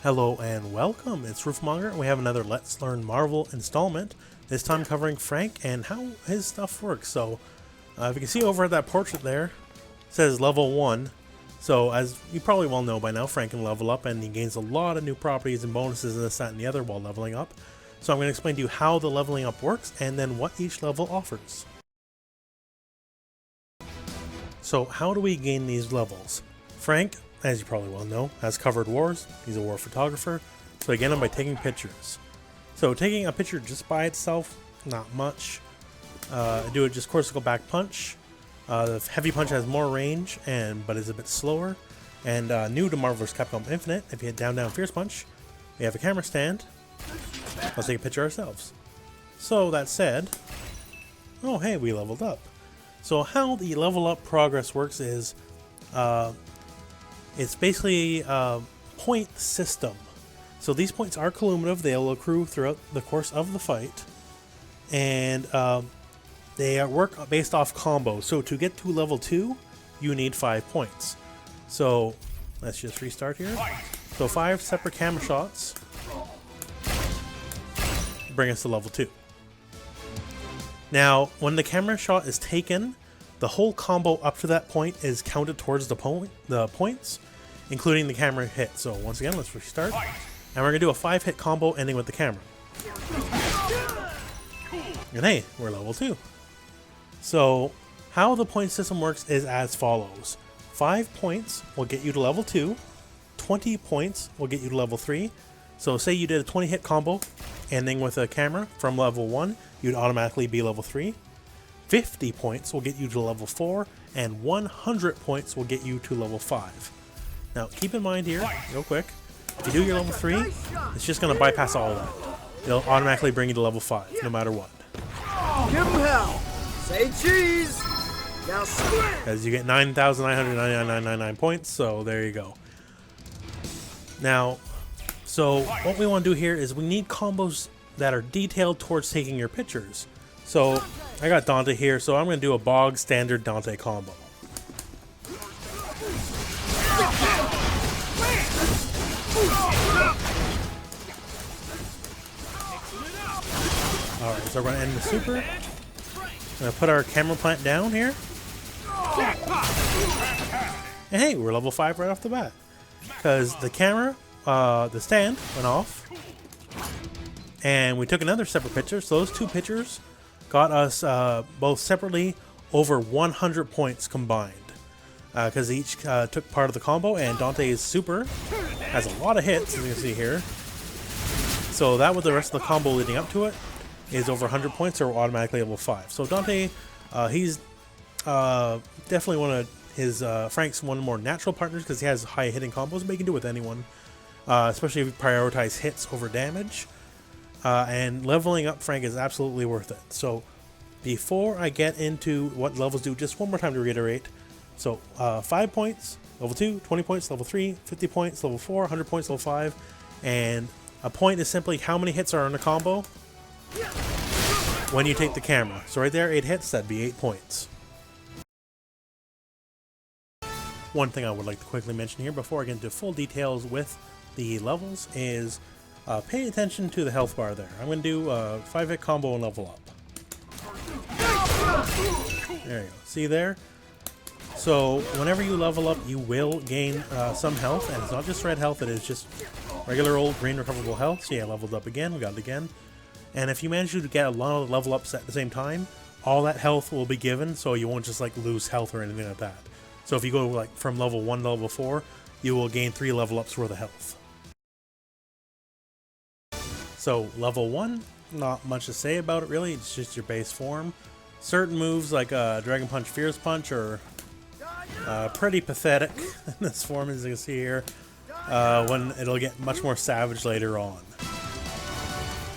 Hello and welcome, it's Rooflemonger, and we have another Let's Learn Marvel installment, this time covering Frank and how his stuff works. So, if you can see over at that portrait there, it says level 1. So, as you probably well know by now, Frank can level up and he gains a lot of new properties and bonuses and this, that, and the other while leveling up. So I'm going to explain to you how the leveling up works and then what each level offers. So, how do we gain these levels? Frank, as you probably well know, has covered wars. He's a war photographer, so I get him by taking pictures. So taking a picture just by itself, not much. Do it just cortical back punch. The heavy punch has more range, but is a bit slower. And new to Marvel vs. Capcom Infinite, if you hit down down fierce punch, we have a camera stand. Let's take a picture ourselves. So that said, oh hey, we leveled up. So how the level up progress works is, it's basically a point system. So these points are cumulative, they'll accrue throughout the course of the fight. And they work based off combos. So to get to level 2, you need 5 points. So let's just restart here. So 5 separate camera shots bring us to level 2. Now, when the camera shot is taken, the whole combo up to that point is counted towards the points, including the camera hit. So once again, let's restart. And we're going to do a 5-hit combo ending with the camera. And hey, we're level 2. So how the point system works is as follows. 5 points will get you to level 2. 20 points will get you to level 3. So say you did a 20-hit combo ending with a camera from level 1, you'd automatically be level 3. 50 points will get you to level 4, and 100 points will get you to level 5. Now, keep in mind here, real quick, if you do your level 3, it's just going to bypass all of that. It'll automatically bring you to level 5, no matter what. Give him hell! Say cheese! Now split! As you get 9,999 points, so there you go. Now, so what we want to do here is we need combos that are detailed towards taking your pictures. So I got Dante here, so I'm going to do a bog standard Dante combo. Alright, so we're going to end the super. Going to put our camera plant down here. And hey, we're level 5 right off the bat. Because the camera, the stand went off. And we took another separate picture. So those 2 pictures got us both separately over 100 points combined. Because each took part of the combo, and Dante's super has a lot of hits, as you can see here. So that with the rest of the combo leading up to it is over 100 points, or automatically level 5. So Dante, he's definitely one of his Frank's one of the more natural partners because he has high hitting combos, but he can do it with anyone, especially if you prioritize hits over damage. And leveling up Frank is absolutely worth it. So before I get into what levels do, just one more time to reiterate. So 5 points, level 2, 20 points, level 3, 50 points, level 4, 100 points, level 5. And a point is simply how many hits are in a combo when you take the camera. So right there, 8 hits, that'd be 8 points. One thing I would like to quickly mention here before I get into full details with the levels is pay attention to the health bar there. I'm going to do a 5-hit combo and level up. There you go. See there? So whenever you level up, you will gain some health, and it's not just red health, it is just regular old green recoverable health. So yeah, leveled up again, we got it again. And if you manage to get a lot of level ups at the same time, all that health will be given, so you won't just like lose health or anything like that. So if you go like from level 1 to level 4, you will gain 3 level ups worth of health. So level 1, not much to say about it really, it's just your base form. Certain moves like Dragon Punch, Fierce Punch are pretty pathetic in this form, as you can see here, when it'll get much more savage later on.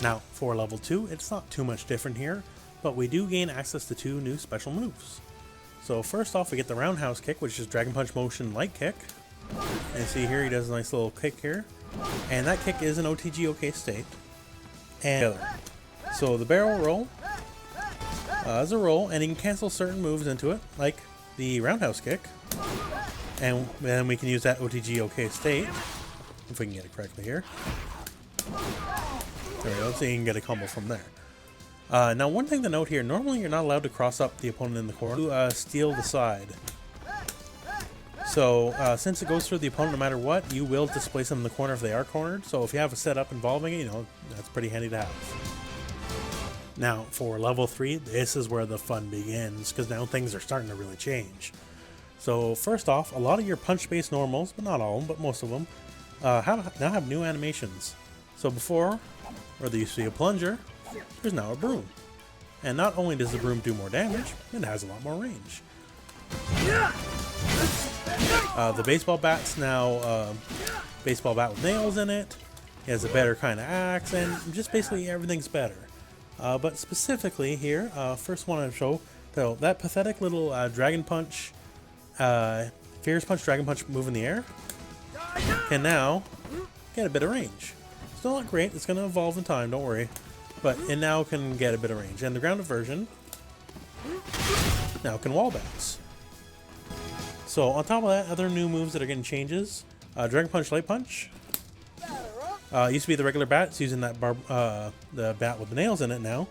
Now for level 2, it's not too much different here, but we do gain access to 2 new special moves. So first off, we get the Roundhouse Kick, which is Dragon Punch Motion Light Kick. And see here, he does a nice little kick here. And that kick is an OTG OK state. And so the barrel roll is a roll, and you can cancel certain moves into it, like the Roundhouse Kick. And then we can use that OTG OK state if we can get it correctly here. There we go, so you can get a combo from there. Now one thing to note here, normally you're not allowed to cross up the opponent in the corner to steal the side. So since it goes through the opponent no matter what, you will displace them in the corner if they are cornered. So if you have a setup involving it, you know, that's pretty handy to have. Now for level 3, this is where the fun begins, because now things are starting to really change. So first off, a lot of your punch-based normals, but not all of them, but most of them, now have new animations. So before, where there used to be a plunger, there's now a broom. And not only does the broom do more damage, it has a lot more range. The baseball bat's now baseball bat with nails in it. It has a better kind of axe, and just basically everything's better. But specifically here, first want to show that pathetic little Dragon Punch, Fierce Punch, Dragon Punch move in the air can now get a bit of range. Still not great, it's going to evolve in time, don't worry. But it now can get a bit of range. And the grounded version now can wall bounce. So on top of that, other new moves that are getting changes. Dragon Punch, Light Punch. Used to be the regular bat. It's using that the bat with the nails in it now.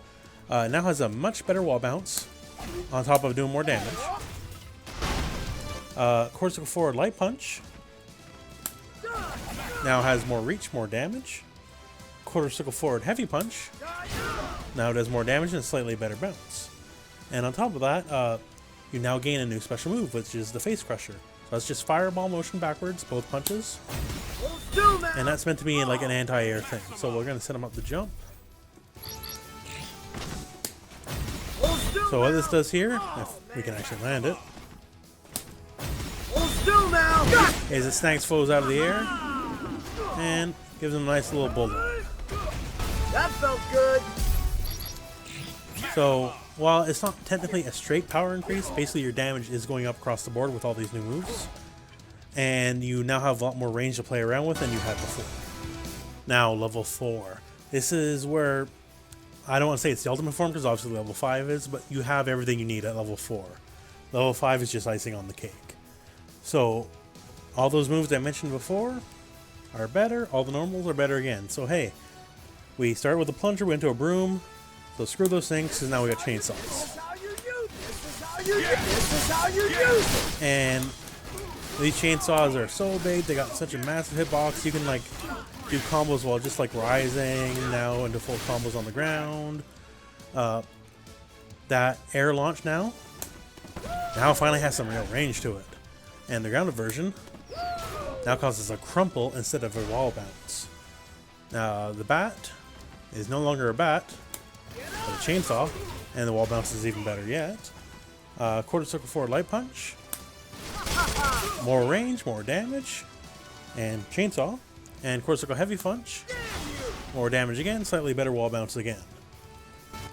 Now has a much better wall bounce on top of doing more damage. Corsical Forward Light Punch now has more reach, more damage. Corsical Forward Heavy Punch now does more damage and slightly better bounce. And on top of that, you now gain a new special move, which is the Face Crusher. So that's just fireball motion backwards, both punches. And that's meant to be like an anti-air thing. So we're going to set him up to jump. So what this does here, if we can actually land it, is it snags foes out of the air and gives them a nice little bulldog. That felt good. So while it's not technically a straight power increase, basically your damage is going up across the board with all these new moves. And you now have a lot more range to play around with than you had before. Now level 4. This is where, I don't want to say it's the ultimate form because obviously level 5 is, but you have everything you need at level 4. Level 5 is just icing on the cake. So all those moves I mentioned before are better, all the normals are better again. So hey, we started with a plunger, went to a broom, so screw those things, because now we got chainsaws. And these chainsaws are so big, they got such a massive hitbox, you can like do combos while just like rising now into full combos on the ground. That air launch now finally has some real range to it. And the grounded version now causes a crumple instead of a wall bounce. Now the bat is no longer a bat, but a chainsaw, and the wall bounce is even better yet. Quarter circle forward light punch, more range, more damage, and chainsaw, and quarter circle heavy punch, more damage again, slightly better wall bounce again.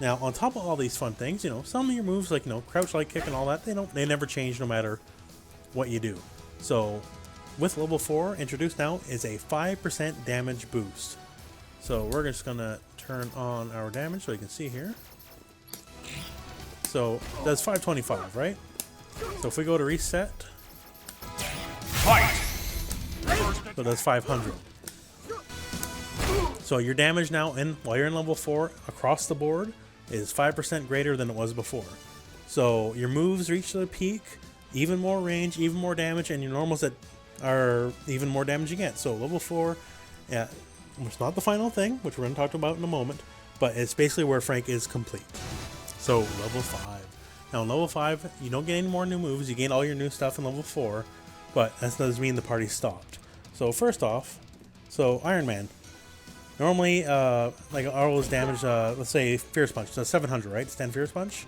Now on top of all these fun things, you know, some of your moves like, you know, crouch light kick and all that, they never change no matter what you do. So with level 4 introduced now is a 5% damage boost. So we're just gonna turn on our damage so you can see here. So that's 525, right? So if we go to reset, so that's 500. So your damage now, while you're in level 4 across the board, is 5% greater than it was before. So your moves reach their peak, even more range, even more damage, and your normals that are even more damage again. So level 4, yeah, it's not the final thing, which we're going to talk about in a moment, but it's basically where Frank is complete. So level 5. Now in level 5, you don't get any more new moves, you gain all your new stuff in level 4, but that doesn't mean the party stopped. So first off, so Iron Man. Normally, like all his damage, let's say Fierce Punch, so 700, right? Stand Fierce Punch.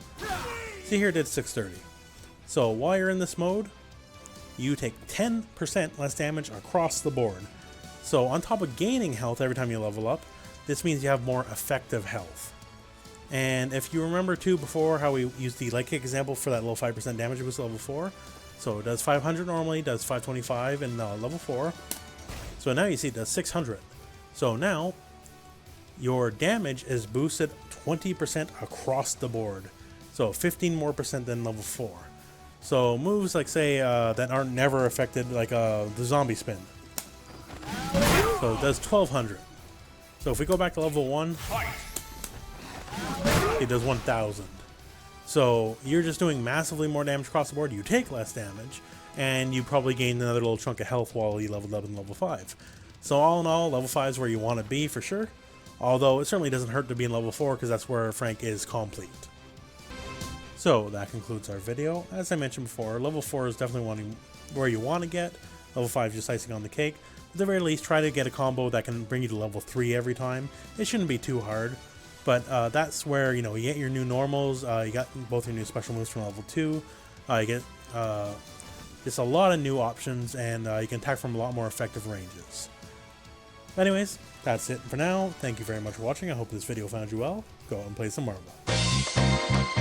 See here, it did 630. So while you're in this mode, you take 10% less damage across the board. So on top of gaining health every time you level up, this means you have more effective health. And if you remember too before how we used the light kick example for that little 5% damage boost level 4, so it does 500 normally, does 525 in level 4. So now you see it does 600. So now your damage is boosted 20% across the board. So 15% more than level 4. So moves like say that aren't never affected, like the zombie spin. So it does 1200. So if we go back to level 1, it does 1000. So you're just doing massively more damage across the board. You take less damage, and you probably gain another little chunk of health while you leveled up in level 5. So all in all, level 5 is where you want to be for sure. Although it certainly doesn't hurt to be in level 4 because that's where Frank is complete. So that concludes our video. As I mentioned before, level 4 is definitely where you want to get. Level 5 is just icing on the cake. At the very least, try to get a combo that can bring you to level 3 every time. It shouldn't be too hard. But that's where, you get your new normals. You got both your new special moves from level 2. You get just a lot of new options, and you can attack from a lot more effective ranges. Anyways, that's it for now. Thank you very much for watching. I hope this video found you well. Go out and play some Marvel.